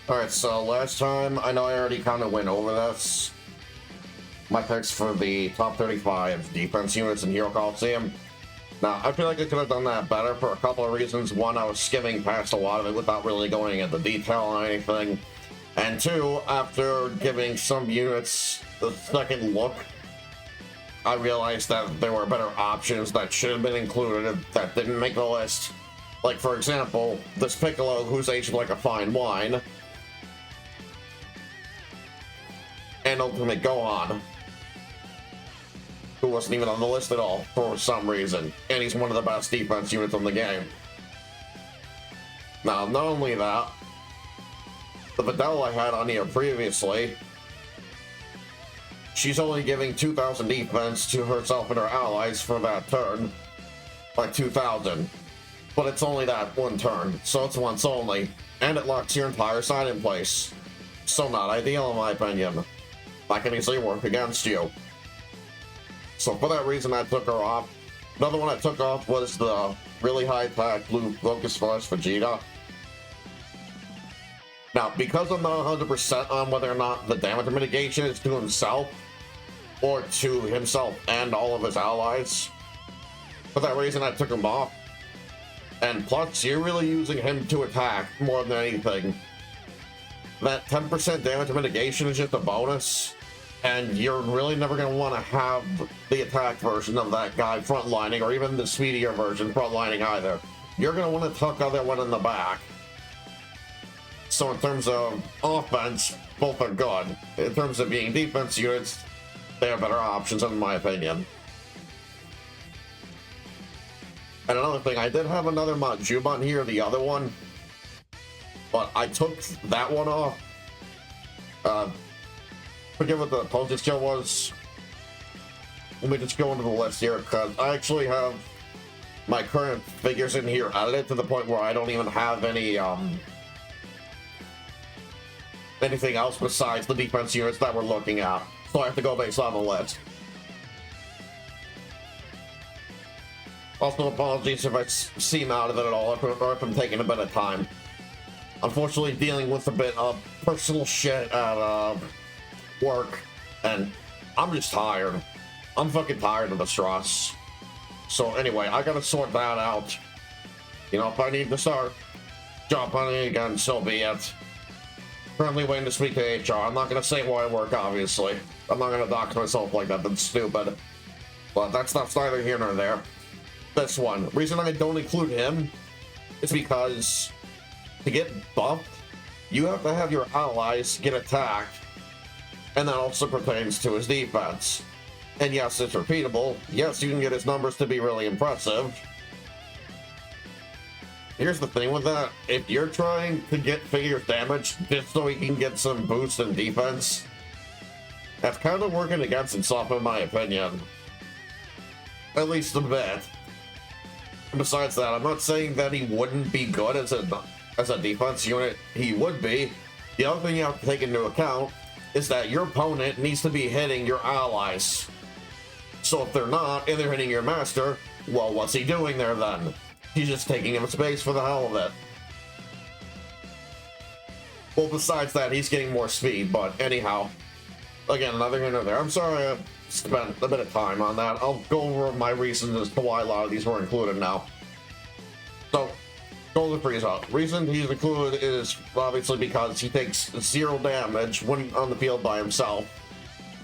Alright, so last time, I know I already kind of went over this. My picks for the top 35 defense units in Hero Colosseum. Now, I feel like I could have done that better for a couple of reasons. One, I was skimming past a lot of it without really going into detail on anything. And two, after giving some units the second look, I realized that there were better options that should have been included that didn't make the list. Like, for example, this Piccolo who's aged like a fine wine. And Ultimate Gohan, who wasn't even on the list at all for some reason, and he's one of the best defense units in the game. Now, not only that, the Videl I had on here previously, she's only giving 2,000 defense to herself and her allies for that turn, like 2,000, but it's only that one turn, so it's once only, and it locks your entire side in place, so not ideal in my opinion. That can easily work against you. So for that reason, I took her off. Another one I took off was the really high attack blue Focus Flash Vegeta. Now, because I'm not 100% on whether or not the damage mitigation is to himself or to himself and all of his allies, for that reason I took him off. And plus, you're really using him to attack more than anything. That 10% damage mitigation is just a bonus, and you're really never going to want to have the attack version of that guy frontlining, or even the speedier version frontlining either. You're going to want to tuck other one in the back. So in terms of offense, both are good. In terms of being defense units, they are better options in my opinion. And another thing, I did have another Juban here, the other one, but I took that one off. Forget what the postage skill was. Let me just go into the list here, because I actually have my current figures in here edited to the point where I don't even have any anything else besides the defense units that we're looking at. So I have to go based on the list. Also, apologies if I seem out of it at all, or if I'm taking a bit of time. Unfortunately, dealing with a bit of personal shit at work, and I'm just tired. I'm fucking tired of the stress. So anyway, I gotta sort that out. You know, if I need to start job hunting again, so be it. Currently waiting to speak to HR. I'm not gonna say where I work, obviously. I'm not gonna dox myself like that, that's stupid. But that's neither here nor there. This one, reason I don't include him is because to get buffed, you have to have your allies get attacked, and that also pertains to his defense. And yes, it's repeatable. Yes, you can get his numbers to be really impressive. Here's the thing with that, if you're trying to get figures damage just so he can get some boost in defense, that's kind of working against himself in my opinion. At least a bit. And besides that, I'm not saying that he wouldn't be good as a defense unit. He would be. The other thing you have to take into account is that your opponent needs to be hitting your allies. So if they're not, and they're hitting your master, well, what's he doing there then? He's just taking him space for the hell of it. Well, besides that, he's getting more speed, but anyhow. Again, another here nor there. I'm sorry I spent a bit of time on that. I'll go over my reasons as to why a lot of these were included now. So, Golden Frieza. Reason he's included is obviously because he takes 0 damage when on the field by himself.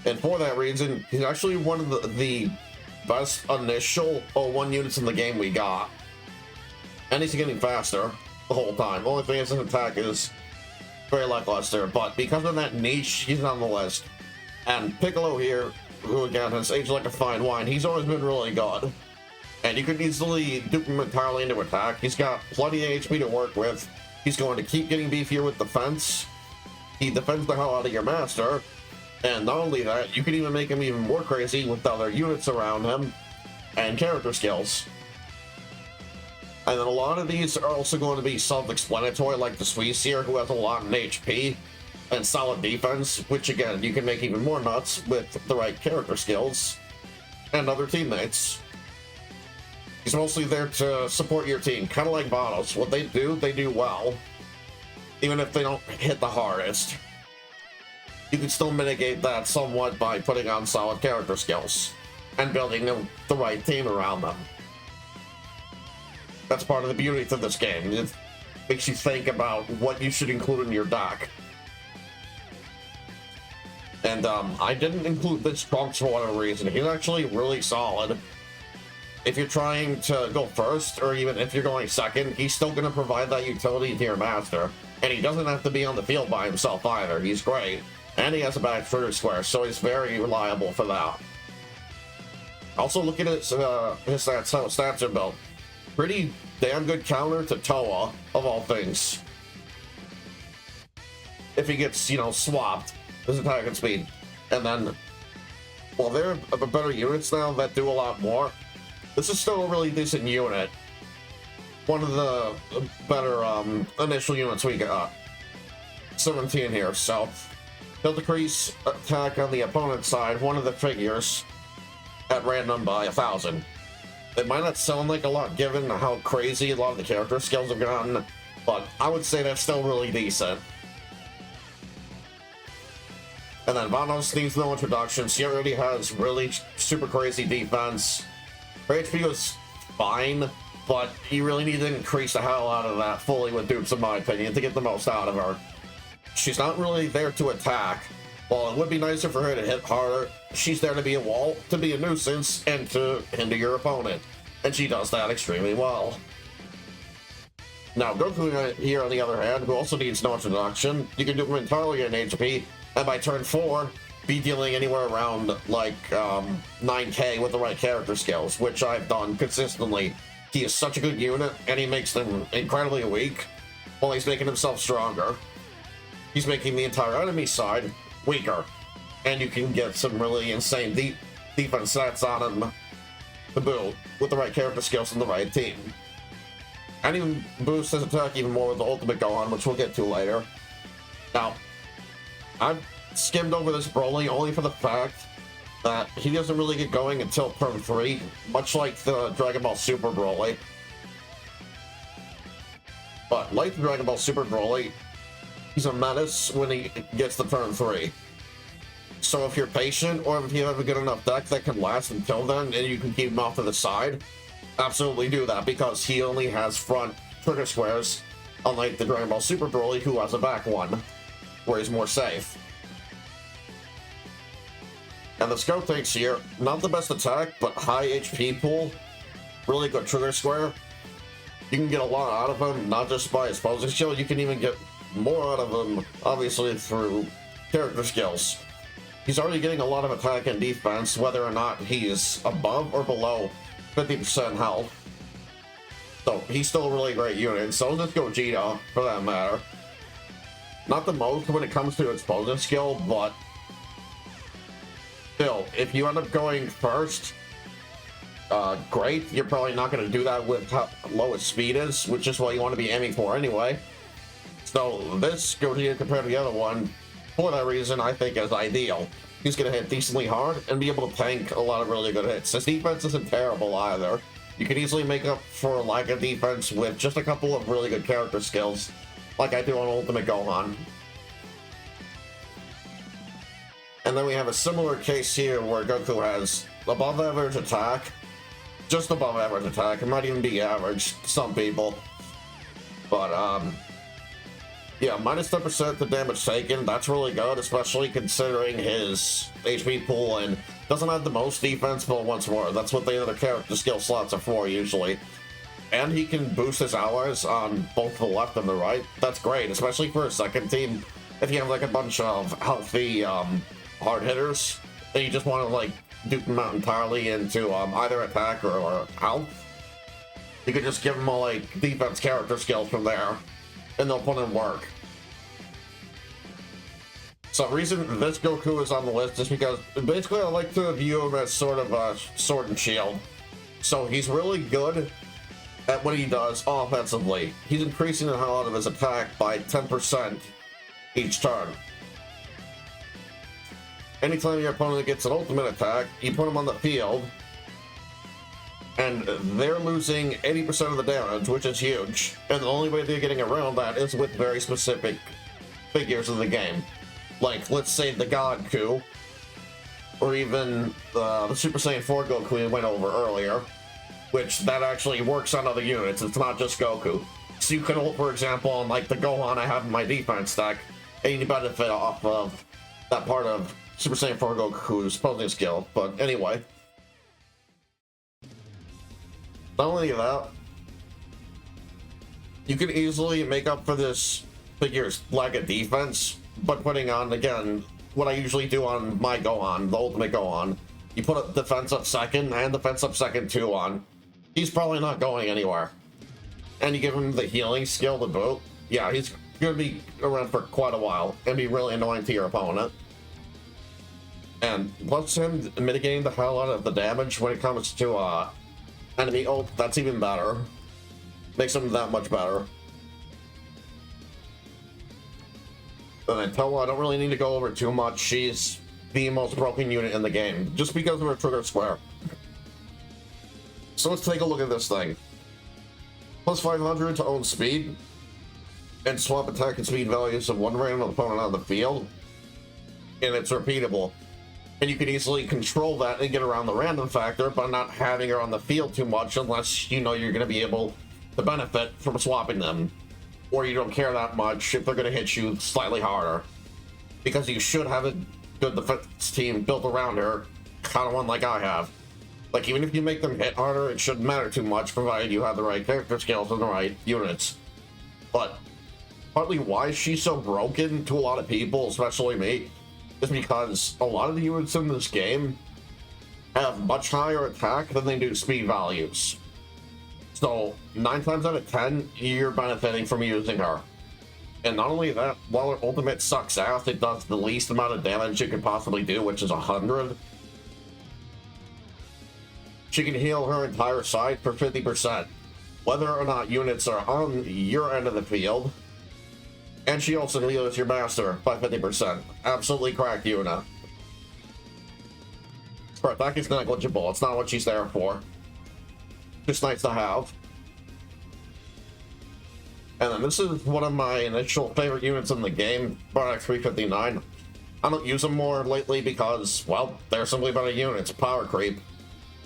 And for that reason, he's actually one of the best initial 01 units in the game we got. And he's getting faster the whole time. Only thing is his attack is very lackluster, but because of that niche, he's on the list. And Piccolo here, who again has aged like a fine wine, he's always been really good. And you can easily dupe him entirely into attack. He's got plenty of HP to work with. He's going to keep getting beefier with defense. He defends the hell out of your master. And not only that, you can even make him even more crazy with other units around him and character skills. And then a lot of these are also going to be self-explanatory, like the Suicide, who has a lot in HP and solid defense, which again, you can make even more nuts with the right character skills and other teammates. He's mostly there to support your team, kind of like Vados. What they do well. even if they don't hit the hardest. You can still mitigate that somewhat by putting on solid character skills and building the right team around them. That's part of the beauty to this game. It makes you think about what you should include in your deck. And I didn't include this Trunks for whatever reason. He's actually really solid. If you're trying to go first, or even if you're going second, he's still going to provide that utility to your master. And he doesn't have to be on the field by himself either. He's great. And he has a bad trigger square, so he's very reliable for that. Also, look at his stats, how his stats are built. Pretty damn good counter to Toa, of all things. If he gets, you know, swapped, his attack and speed. And then, while there are better units now that do a lot more, this is still a really decent unit. One of the better initial units we got. 17 here, so he'll decrease attack on the opponent's side, one of the figures, at random by 1,000. It might not sound like a lot given how crazy a lot of the character skills have gotten, but I would say that's still really decent. And then Vanos needs no introduction. She already has really super crazy defense. Her HP was fine, but you really need to increase the hell out of that fully with dupes, in my opinion, to get the most out of her. She's not really there to attack. While it would be nicer for her to hit harder, she's there to be a wall, to be a nuisance, and to hinder your opponent. And she does that extremely well. Now, Goku here, on the other hand, who also needs no introduction, you can do him entirely in HP, and by turn 4, be dealing anywhere around, like, 9k with the right character skills, which I've done consistently. He is such a good unit, and he makes them incredibly weak, while he's making himself stronger. He's making the entire enemy side weaker, and you can get some really insane defense stats on him to boot with the right character skills and the right team. And even boost his attack even more with the ultimate Gohan, which we'll get to later. Now, I've skimmed over this Broly only for the fact that he doesn't really get going until turn 3, much like the Dragon Ball Super Broly. But like the Dragon Ball Super Broly, he's a menace when he gets to turn 3. So if you're patient, or if you have a good enough deck that can last until then, and you can keep him off to the side, absolutely do that, because he only has front trigger squares, unlike the Dragon Ball Super Broly, who has a back one, where he's more safe. And the Scout Tanks here, not the best attack, but high HP pool, really good trigger square. You can get a lot out of him, not just by his posing skill, you can even get more out of him, obviously, through character skills. He's already getting a lot of attack and defense, whether or not he is above or below 50% health. So he's still a really great unit, and so is Gogeta, for that matter. Not the most when it comes to its posing skill, but still, if you end up going first, great. You're probably not going to do that with how low its speed is, which is what you want to be aiming for anyway. So this Gogeta compared to the other one, for that reason, I think is ideal. He's going to hit decently hard and be able to tank a lot of really good hits. His defense isn't terrible either. You can easily make up for a lack of defense with just a couple of really good character skills, like I do on Ultimate Gohan. And then we have a similar case here where Goku has above average attack, just above average attack. It might even be average to some people. But, yeah, minus 10% to damage taken, that's really good, especially considering his HP pool, and doesn't have the most defense, but once more, that's what the other character skill slots are for, usually. And he can boost his allies on both the left and the right. That's great, especially for a second team. If you have, like, a bunch of healthy, hard hitters, and you just want to, like, dupe them out entirely into, either attack or health, you can just give them all, like, defense character skills from there, and they'll put in work. So the reason this Goku is on the list is because basically I like to view him as sort of a sword and shield. So he's really good at what he does offensively. He's increasing the hell out of his attack by 10% each turn. Anytime your opponent gets an ultimate attack, you put him on the field, and they're losing 80% of the damage, which is huge. And the only way they're getting around that is with very specific figures in the game. Like, let's say the God Coup, or even the Super Saiyan 4 Goku we went over earlier, which that actually works on other units. It's not just Goku. So you can hold, for example, on like the Gohan I have in my defense deck, and you benefit off of that part of Super Saiyan 4 Goku's posing skill. But anyway, not only that, you can easily make up for this figure's lack of defense by putting on, again, what I usually do on my Gohan, the ultimate Gohan. You put a defense up second and defense up second 2 on. He's probably not going anywhere. And you give him the healing skill to boot. Yeah, he's going to be around for quite a while and be really annoying to your opponent. And plus him mitigating the hell out of the damage when it comes to enemy ult, that's even better. Makes him that much better. And then Toa, I don't really need to go over too much. She's the most broken unit in the game, just because of her trigger square. So let's take a look at this thing. Plus 500 to own speed, and swap attack and speed values of one random opponent on the field. And it's repeatable. And you can easily control that and get around the random factor by not having her on the field too much unless you know you're going to be able to benefit from swapping them. Or you don't care that much if they're going to hit you slightly harder. Because you should have a good defense team built around her, kind of one like I have. Like, even if you make them hit harder, it shouldn't matter too much, provided you have the right character skills and the right units. But partly why she's so broken to a lot of people, especially me, is because a lot of the units in this game have much higher attack than they do speed values. So 9 times out of 10, you're benefiting from using her. And not only that, while her ultimate sucks ass, it does the least amount of damage it could possibly do, which is 100. She can heal her entire side for 50%, whether or not units are on your end of the field. And she also heals your master by 50%. Absolutely cracked unit. Her attack is negligible, it's not what she's there for. Just nice to have. And then this is one of my initial favorite units in the game, Bardock 359. I don't use him more lately because, well, they're simply better units, power creep.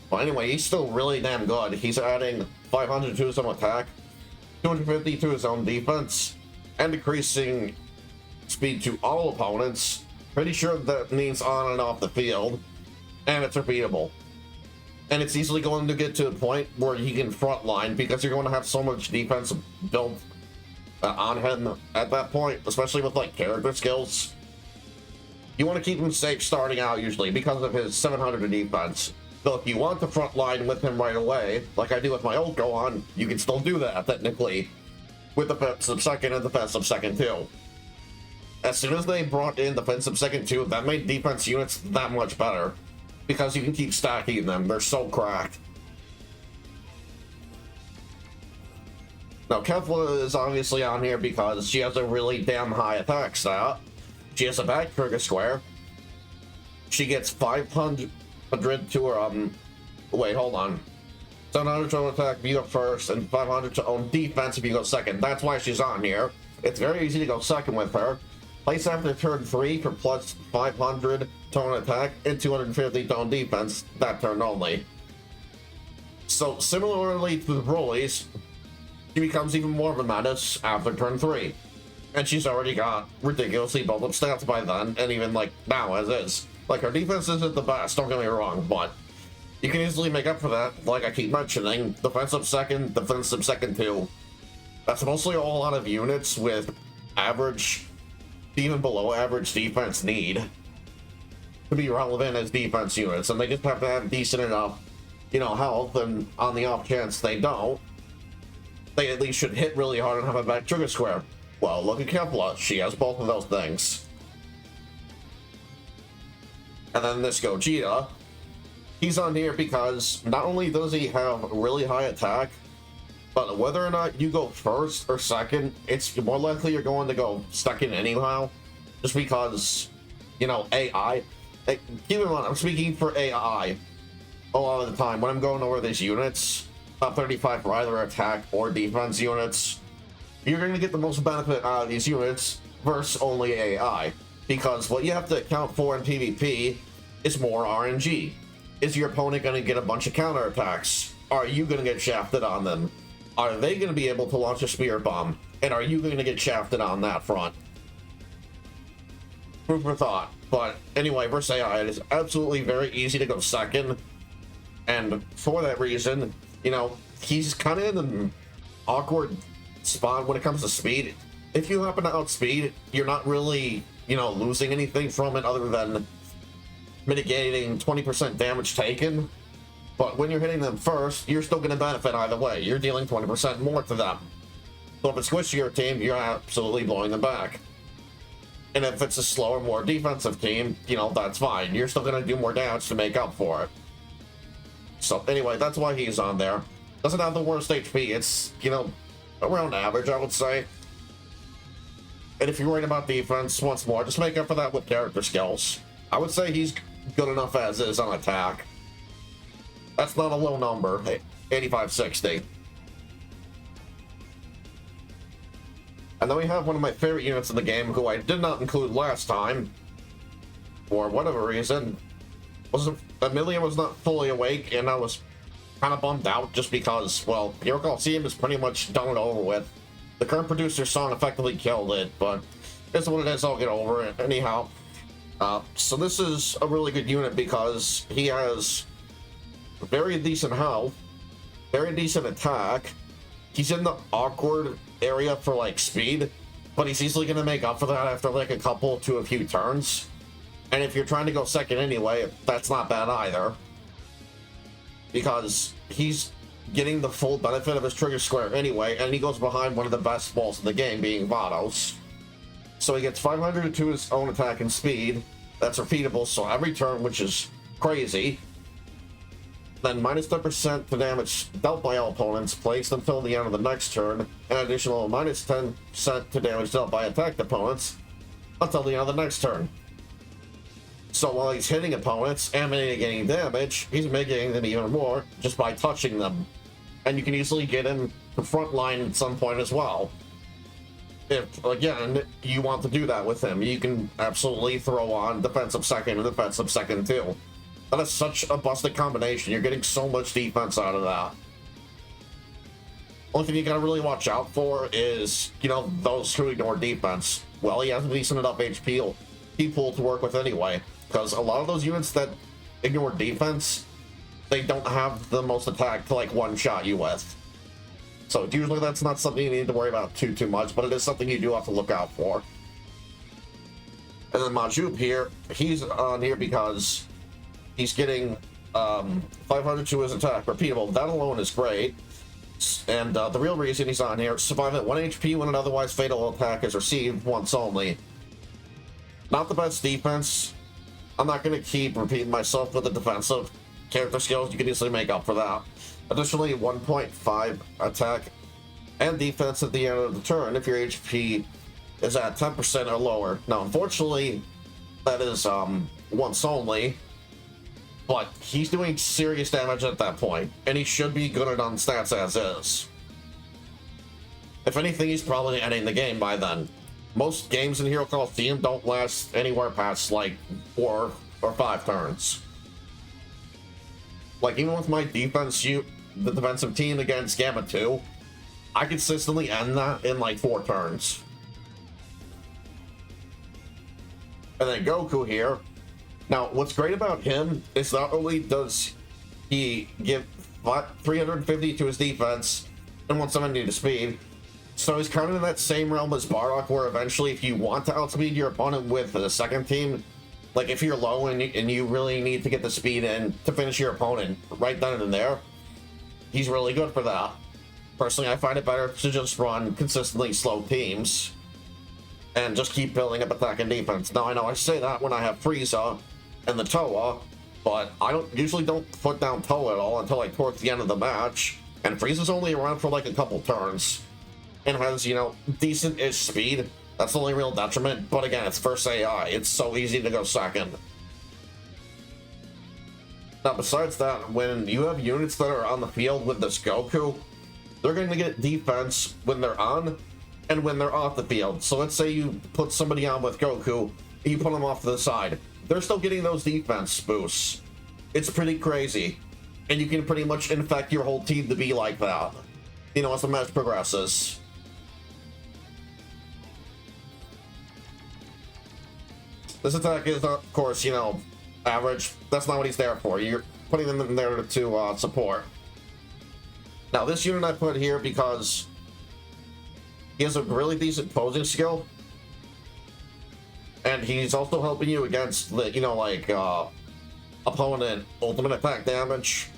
But anyway, he's still really damn good. He's adding 500 to his own attack, 250 to his own defense, and decreasing speed to all opponents. Pretty sure that means on and off the field, and it's repeatable. And it's easily going to get to a point where he can frontline because you're going to have so much defense built on him at that point, especially with like character skills. You want to keep him safe starting out usually because of his 700 defense. So if you want to frontline with him right away, like I do with my old Gohan, you can still do that technically with defensive second and defensive second too. As soon as they brought in defensive second too, that made defense units that much better. Because you can keep stacking them, they're so cracked. Now, Kefla is obviously on here because she has a really damn high attack stat. She has a back trigger square. She gets 500 to her, wait, hold on. 700 to own attack if you go first, and 500 to own defense if you go second. That's why she's on here. It's very easy to go second with her. Place after turn 3 for plus 500 to own attack and 250 to own defense, that turn only. So, similarly to the Broly's, she becomes even more of a menace after turn 3. And she's already got ridiculously built up stats by then, and even like now as is. Like, her defense isn't the best, don't get me wrong, but you can easily make up for that, like I keep mentioning. Defensive second 2. That's mostly a whole lot of units with average, even below average defense need to be relevant as defense units, and they just have to have decent enough, you know, health, and on the off chance they don't, they at least should hit really hard and have a back trigger square. Well, look at Kefla, she has both of those things. And then this Gogeta, he's on here because not only does he have really high attack, but whether or not you go first or second, it's more likely you're going to go second anyhow, just because, you know, AI. Keep in mind, I'm speaking for AI. a lot of the time when I'm going over these units, top 35 for either attack or defense units, you're going to get the most benefit out of these units versus only AI. Because what you have to account for in PvP is more RNG. Is your opponent going to get a bunch of counterattacks? Are you going to get shafted on them? Are they going to be able to launch a spear bomb? And are you going to get shafted on that front? Food for thought. But anyway, versus AI, it is absolutely very easy to go second. And for that reason, you know, he's kind of in an awkward spot when it comes to speed. If you happen to outspeed, you're not really, you know, losing anything from it other than mitigating 20% damage taken. But when you're hitting them first, you're still going to benefit either way. You're dealing 20% more to them. So if it's switched to your team, you're absolutely blowing them back. And if it's a slower, more defensive team, you know, that's fine. You're still going to do more damage to make up for it. So anyway, that's why he's on there. Doesn't have the worst HP. It's, you know, around average, I would say. And if you're worried about defense, once more, just make up for that with character skills. I would say he's good enough as is on attack. That's not a low number, 85-60. And then we have one of my favorite units in the game, who I did not include last time, for whatever reason. Amelia was not fully awake, and I was kind of bummed out just because, well, Hero Colosseum is pretty much done and over with. The current producer's song effectively killed it, but it's what it is, I'll get over it. Anyhow, so this is a really good unit because he has very decent health, very decent attack. He's in the awkward area for, like, speed, but he's easily going to make up for that after, like, a couple to a few turns. And if you're trying to go second anyway, that's not bad either. Because he's getting the full benefit of his trigger square anyway, and he goes behind one of the best balls in the game, being Vados. So he gets 500 to his own attack and speed. That's repeatable, so every turn, which is crazy. Then minus 10% to damage dealt by all opponents, placed until the end of the next turn, and additional minus 10% to damage dealt by attacked opponents until the end of the next turn. So while he's hitting opponents and mitigating damage, he's mitigating them even more just by touching them. And you can easily get in the front line at some point as well. If, again, you want to do that with him, you can absolutely throw on defensive second and defensive second too. That is such a busted combination. You're getting so much defense out of that. Only thing you gotta really watch out for is, you know, those who ignore defense. Well, he has a decent enough HP pool to work with anyway. Because a lot of those units that ignore defense, they don't have the most attack to, like, one-shot you with. So usually that's not something you need to worry about too much, but it is something you do have to look out for. And then Majup here, he's on here because he's getting 500 to his attack repeatable. That alone is great. And the real reason he's on here, survive at 1 HP when an otherwise fatal attack is received once only. Not the best defense. I'm not going to keep repeating myself with the defensive character skills. You can easily make up for that. Additionally, 1.5 attack and defense at the end of the turn if your HP is at 10% or lower. Now, unfortunately, that is once only, but he's doing serious damage at that point, and he should be good on stats as is. If anything, he's probably ending the game by then. Most games in Hero Colosseum don't last anywhere past, like, 4 or 5 turns. Like, even with my defense, the defensive team against Gamma 2, I consistently end that in, like, 4 turns. And then Goku here. Now, what's great about him is not only does he give 350 to his defense and 170 to speed, so he's kind of in that same realm as Bardock, where eventually if you want to outspeed your opponent with the second team, like if you're low and you really need to get the speed in to finish your opponent right then and there, he's really good for that. Personally, I find it better to just run consistently slow teams and just keep building up attack and defense. Now, I know I say that when I have Frieza and the Toa, but I usually don't put down Toa at all until like towards the end of the match, and Frieza's only around for like a couple turns and has, you know, decent-ish speed. That's the only real detriment, but again, it's first AI. It's so easy to go second. Now, besides that, when you have units that are on the field with this Goku, they're going to get defense when they're on and when they're off the field. So let's say you put somebody on with Goku, and you put them off to the side. They're still getting those defense boosts. It's pretty crazy. And you can pretty much infect your whole team to be like that, you know, as the match progresses. This attack is, of course, you know, average. That's not what he's there for. You're putting them in there to support. Now, this unit I put here because he has a really decent posing skill. And he's also helping you against, the, you know, like, opponent ultimate attack damage.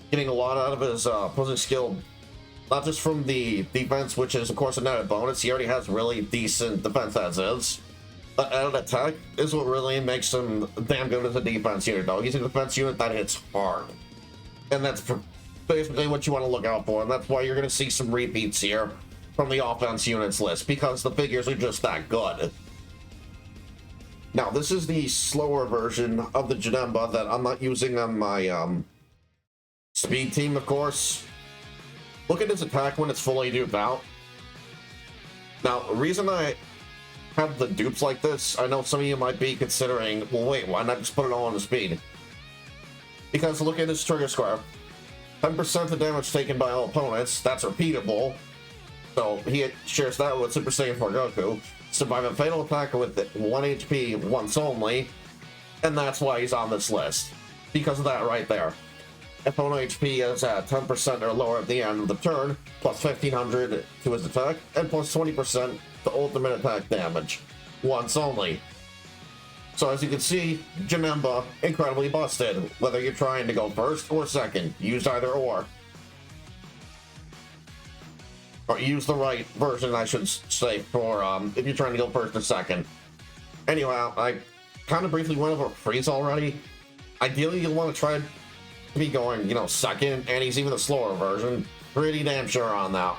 Getting a lot out of his posing skill, not just from the defense, which is, of course, a netted bonus. He already has really decent defense as is. But added attack is what really makes him damn good as a defense unit, though. He's a defense unit that hits hard. And that's basically what you want to look out for, and that's why you're going to see some repeats here from the offense units list, because the figures are just that good. Now, this is the slower version of the Janemba that I'm not using on my speed team, of course. Look at his attack when it's fully duped out. Now, the reason I have the dupes like this, I know some of you might be considering, well, wait, why not just put it all on the speed? Because look at his trigger square. 10% of the damage taken by all opponents, that's repeatable. So he shares that with Super Saiyan 4 Goku. Survive a fatal attack with 1 HP once only, and that's why he's on this list. Because of that right there. Opponent HP is at 10% or lower at the end of the turn, plus 1500 to his attack, and plus 20% to ultimate attack damage. Once only. So as you can see, Janemba, incredibly busted, whether you're trying to go first or second. Use either or. Or use the right version, I should say, for if you're trying to go first or second. Anyway, I kind of briefly went over Freeze already. Ideally, you'll want to try to be going, you know, second, and he's even the slower version. Pretty damn sure on that.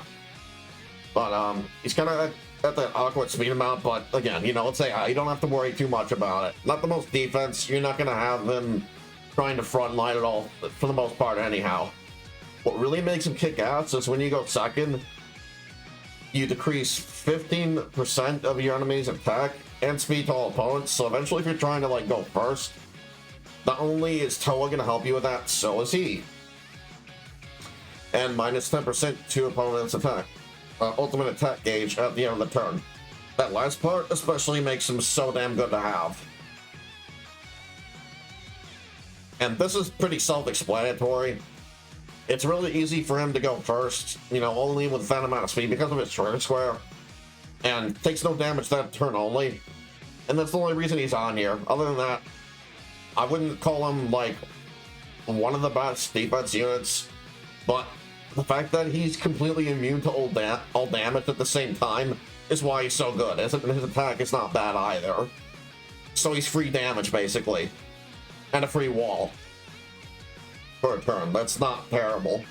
But he's kind of at that awkward speed amount, but again, you know, let's say you don't have to worry too much about it. Not the most defense, you're not going to have him trying to front line at all, for the most part anyhow. What really makes him kick ass is when you go second, you decrease 15% of your enemy's attack and speed to all opponents, so eventually if you're trying to, like, go first, not only is Toa going to help you with that, so is he. And minus 10% to opponent's attack. Ultimate attack gauge at the end of the turn. That last part especially makes him so damn good to have. And this is pretty self-explanatory. It's really easy for him to go first, you know, only with that amount of speed because of his trigger square. And takes no damage that turn only. And that's the only reason he's on here. Other than that, I wouldn't call him, like, one of the best defense units, but the fact that he's completely immune to all damage at the same time is why he's so good. His attack is not bad either. So he's free damage, basically. And a free wall. For a turn. That's not terrible.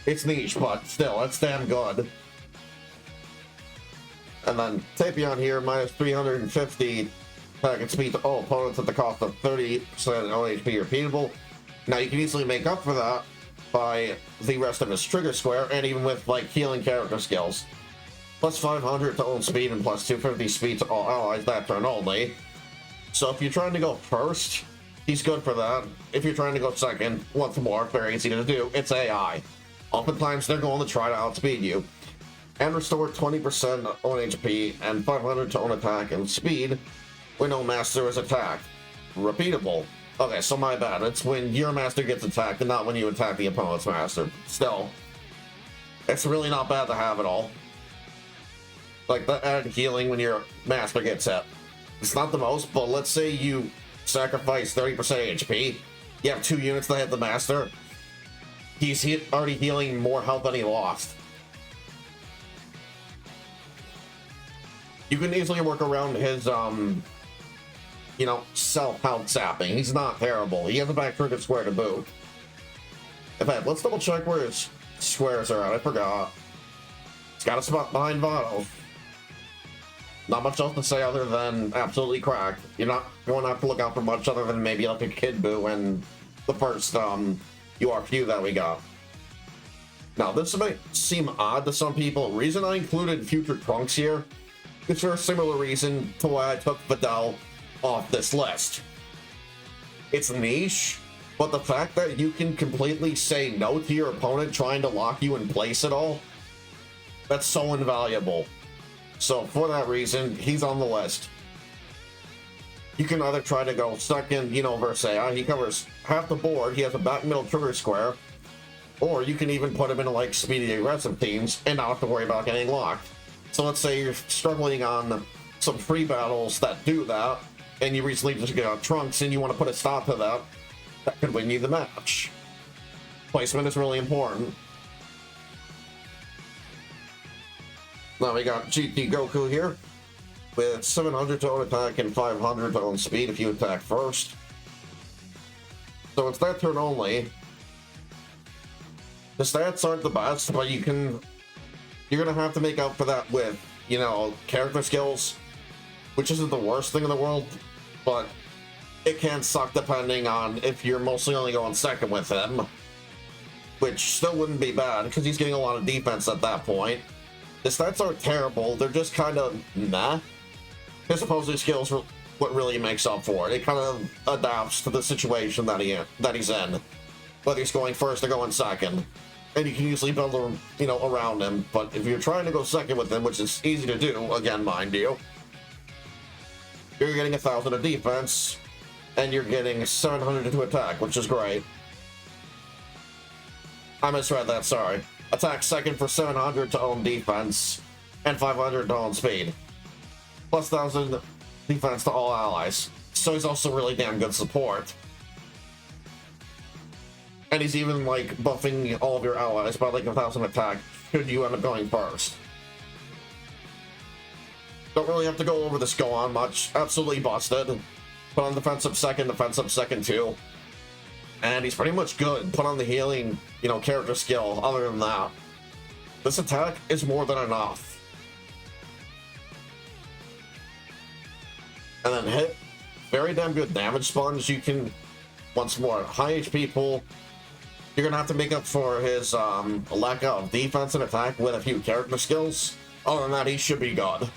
It's niche, but still, it's damn good. And then Tapion here, minus 350 attack and speed to all opponents at the cost of 30% on HP repeatable. Now you can easily make up for that by the rest of his trigger square, and even with, like, healing character skills. Plus 500 to own speed and plus 250 speed to all allies that turn only. So if you're trying to go first, he's good for that. If you're trying to go second, once more, very easy to do, it's AI. Oftentimes they're going to try to outspeed you. And restore 20% on HP and 500 to own attack and speed when no master is attacked. Repeatable. Okay, so my bad. It's when your master gets attacked and not when you attack the opponent's master. Still, it's really not bad to have it all. Like, the added healing when your master gets hit. It's not the most, but let's say you sacrifice 30% HP. You have 2 units that hit the master. He's already healing more health than he lost. You can easily work around his, you know, self-health sapping. He's not terrible. He has a back trigger square to boot. In fact, let's double check where his squares are at. I forgot. He's got a spot behind Votto. Not much else to say other than absolutely cracked. You're not going to have to look out for much other than maybe like a Kid Buu and the first URQ that we got. Now, this might seem odd to some people. The reason I included Future Trunks here is for a similar reason to why I took Vidal off this list. It's niche, but the fact that you can completely say no to your opponent trying to lock you in place at all, that's so invaluable. So for that reason, he's on the list. You can either try to go second, you know, Versailles. He covers half the board. He has a back middle trigger square. Or you can even put him into like speedy aggressive teams and not have to worry about getting locked. So let's say you're struggling on some free battles that do that, and you recently just got Trunks and you want to put a stop to that, that could win you the match. Placement is really important. Now we got GT Goku here with 700 to own attack and 500 to own speed if you attack first. So it's that turn only. The stats aren't the best, but you're gonna have to make up for that with, you know, character skills, which isn't the worst thing in the world, but it can suck depending on if you're mostly only going second with him, which still wouldn't be bad because he's getting a lot of defense at that point. The stats aren't terrible, they're just kind of meh. His opposing skills are what really makes up for it. It kind of adapts to the situation that he's in, whether he's going first or going second. And you can usually build, you know, around him. But if you're trying to go second with him, which is easy to do, again, mind you, you're getting 1,000 of defense, and you're getting 700 to attack, which is great. I misread that, sorry. Attack second for 700 to own defense, and 500 to own speed. Plus 1,000 defense to all allies. So he's also really damn good support. And he's even, like, buffing all of your allies by, like, 1,000 attack, should you end up going first. Don't really have to go over this go-on much. Absolutely busted. Put on defensive second too. And he's pretty much good. Put on the healing, you know, character skill. Other than that, this attack is more than enough. And then hit. Very damn good damage sponge. You can, once more, high HP pull. You're gonna have to make up for his lack of defense and attack with a few character skills. Other than that, he should be good.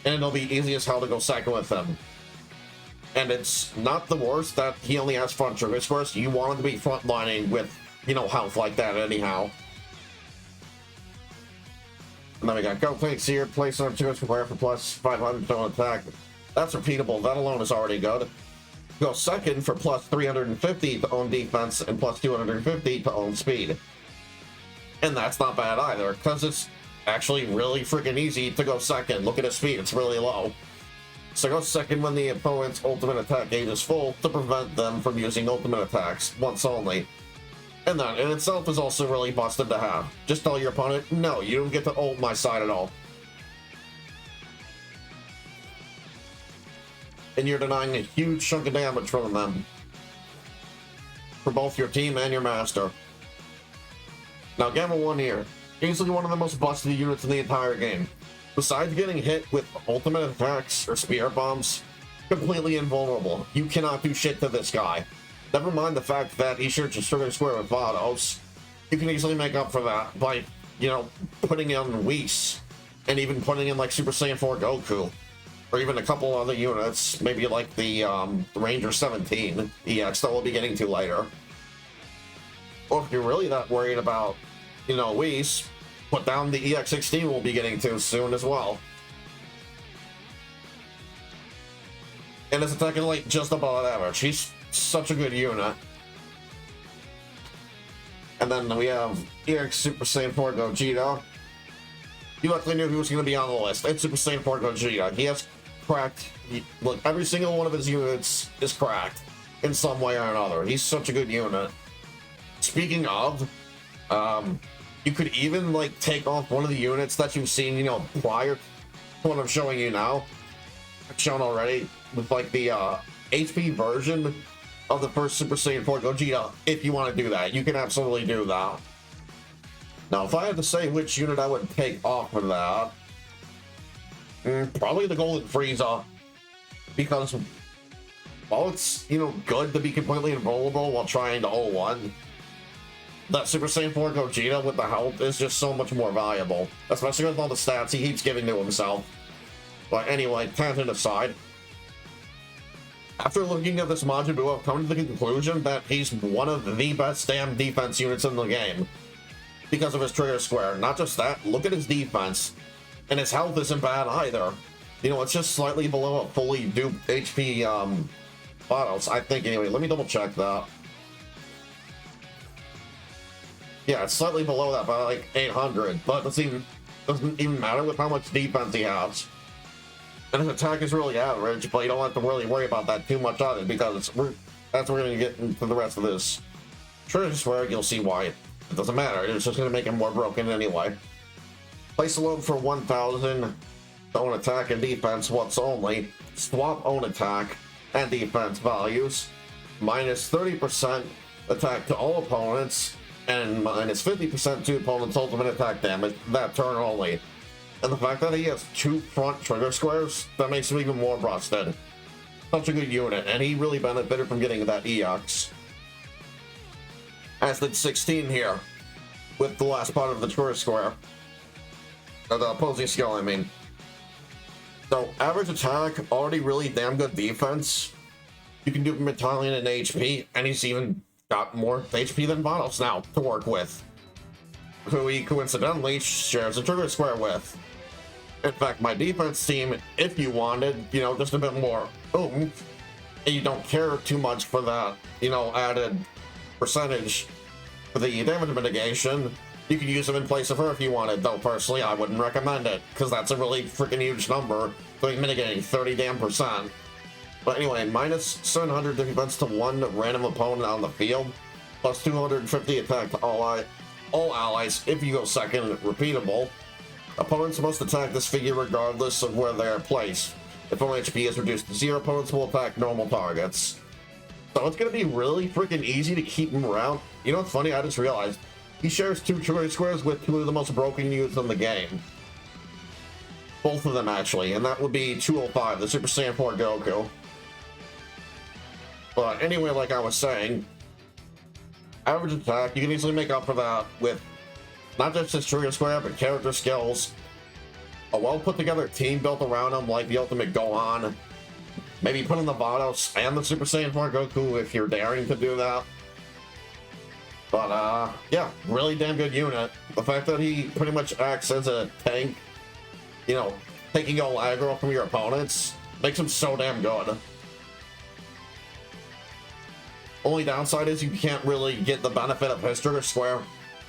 And it'll be easy as hell to go second with him. And it's not the worst that he only has front trigger squares. You want him to be frontlining with, you know, health like that anyhow. And then we got Gotenks here, place on trigger square for plus 500 to attack. That's repeatable. That alone is already good. Go second for plus 350 to own defense and plus 250 to own speed. And that's not bad either, because it's actually really freaking easy to go second. Look at his speed, it's really low. So go second when the opponent's ultimate attack gauge is full to prevent them from using ultimate attacks once only. And that in itself is also really busted to have. Just tell your opponent, no, you don't get to ult my side at all. And you're denying a huge chunk of damage from them. For both your team and your master. Now, Gamma 1 here. Easily one of the most busted units in the entire game. Besides getting hit with ultimate attacks or spear bombs, completely invulnerable. You cannot do shit to this guy. Never mind the fact that he shares a trigger square with Vados. You can easily make up for that by, you know, putting in Whis. And even putting in, like, Super Saiyan 4 Goku. Or even a couple other units, maybe like the Ranger 17 EX that we'll be getting to later. Or if you're really not worried about, you know, Whis, put down the EX16 we'll be getting to soon as well. And it's attacking like just above average. He's such a good unit. And then we have EX Super Saiyan 4 Gogeta. You luckily knew he was going to be on the list. It's Super Saiyan 4 Gogeta. He has cracked. Look, every single one of his units is cracked in some way or another. He's such a good unit. Speaking of, you could even like take off one of the units that you've seen, you know, prior to what I'm showing you now. I've shown already with like the HP version of the first Super Saiyan 4 Gogeta. If you want to do that, you can absolutely do that. Now, if I had to say which unit I would take off of that, probably the Golden Frieza, because while it's, you know, good to be completely invulnerable while trying to 0-1, that Super Saiyan 4 Gogeta with the health is just so much more valuable, especially with all the stats he keeps giving to himself. But anyway, tangent aside, after looking at this Majin Buu, I've come to the conclusion that he's one of the best damn defense units in the game because of his trigger square. Not just that, look at his defense, and his health isn't bad either. You know, it's just slightly below a fully duped HP bottles, I think. Anyway, let me double check that. Yeah, it's slightly below that by like 800, but it doesn't even matter with how much defense he has. And his attack is really average, but you don't have to really worry about that too much on it because that's we're going to get into the rest of this trigger square. You'll see why it doesn't matter. It's just going to make him more broken anyway. Place alone for 1,000. Own attack and defense once only. Swap own attack and defense values. Minus 30% attack to all opponents. And minus 50% to opponent's ultimate attack damage that turn only. And the fact that he has 2 front trigger squares, that makes him even more busted. Such a good unit, and he really benefited from getting that EX. As did 16 here, with the last part of the trigger square. Or the opposing skill, I mean. So, average attack, already really damn good defense. You can do Battalion and HP, and he's even got more HP than Vados now to work with, who he coincidentally shares a trigger square with. In fact, my defense team, if you wanted, you know, just a bit more oomph, and you don't care too much for that, you know, added percentage for the damage mitigation, you could use them in place of her if you wanted, though personally I wouldn't recommend it, because that's a really freaking huge number, so you're mitigating 30 damn %. But anyway, minus 700 defense to one random opponent on the field, plus 250 attack to all allies if you go second, repeatable. Opponents must attack this figure regardless of where they are placed. If only HP is reduced to 0, opponents will attack normal targets. So it's going to be really freaking easy to keep him around. You know what's funny? I just realized he shares 2 trigger squares with 2 of the most broken units in the game. Both of them, actually, and that would be 205, the Super Saiyan 4 Goku. But anyway, like I was saying, average attack, you can easily make up for that with not just his trigger square, but character skills, a well put together team built around him like the Ultimate Gohan, maybe put in the Vados and the Super Saiyan 4 Goku if you're daring to do that. But yeah, really damn good unit. The fact that he pretty much acts as a tank, you know, taking all aggro from your opponents, makes him so damn good. Only downside is you can't really get the benefit of his trigger square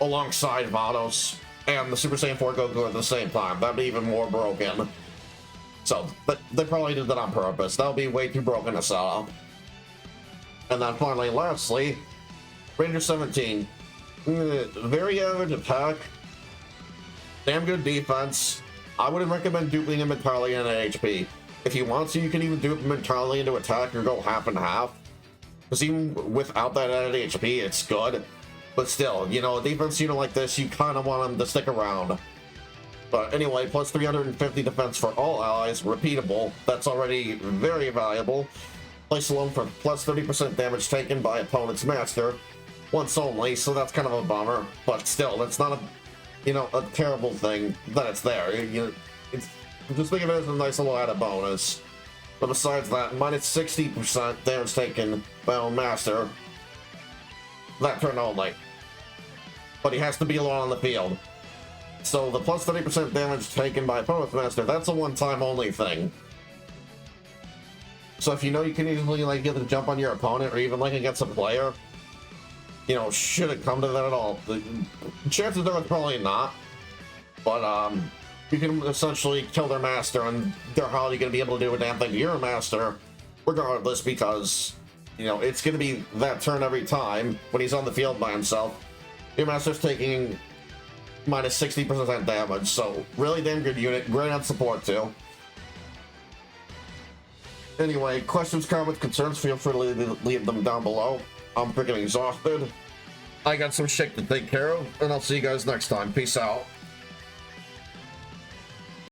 alongside Vados and the Super Saiyan 4 Goku at the same time. That'd be even more broken. So, they probably did that on purpose. That would be way too broken to set up. And then finally, lastly, Ranger 17. Very average attack. Damn good defense. I wouldn't recommend duping him entirely into HP. If you want to, you can even dupe him entirely into attack or go half and half. Because even without that added HP, it's good. But still, you know, a defense unit like this, you kind of want him to stick around. But anyway, plus 350 defense for all allies, repeatable. That's already very valuable. Place alone for plus 30% damage taken by opponent's master. Once only, so that's kind of a bummer. But still, that's not a, you know, a terrible thing that it's there. Just think of it as a nice little added bonus. But besides that, minus 60% damage taken by own master. That turn only. But he has to be alone on the field. So the plus 30% damage taken by opponent's master, that's a one-time only thing. So if you know you can easily like get the jump on your opponent or even like against a player, you know, should it come to that at all? The chances are it's probably not. But you can essentially kill their master and they're hardly going to be able to do a damn thing to your master regardless, because, you know, it's going to be that turn every time when he's on the field by himself. Your master's taking minus 60% damage, so really damn good unit, great on support too. Anyway, questions, comments, concerns, feel free to leave them down below. I'm freaking exhausted. I got some shit to take care of, and I'll see you guys next time. Peace out.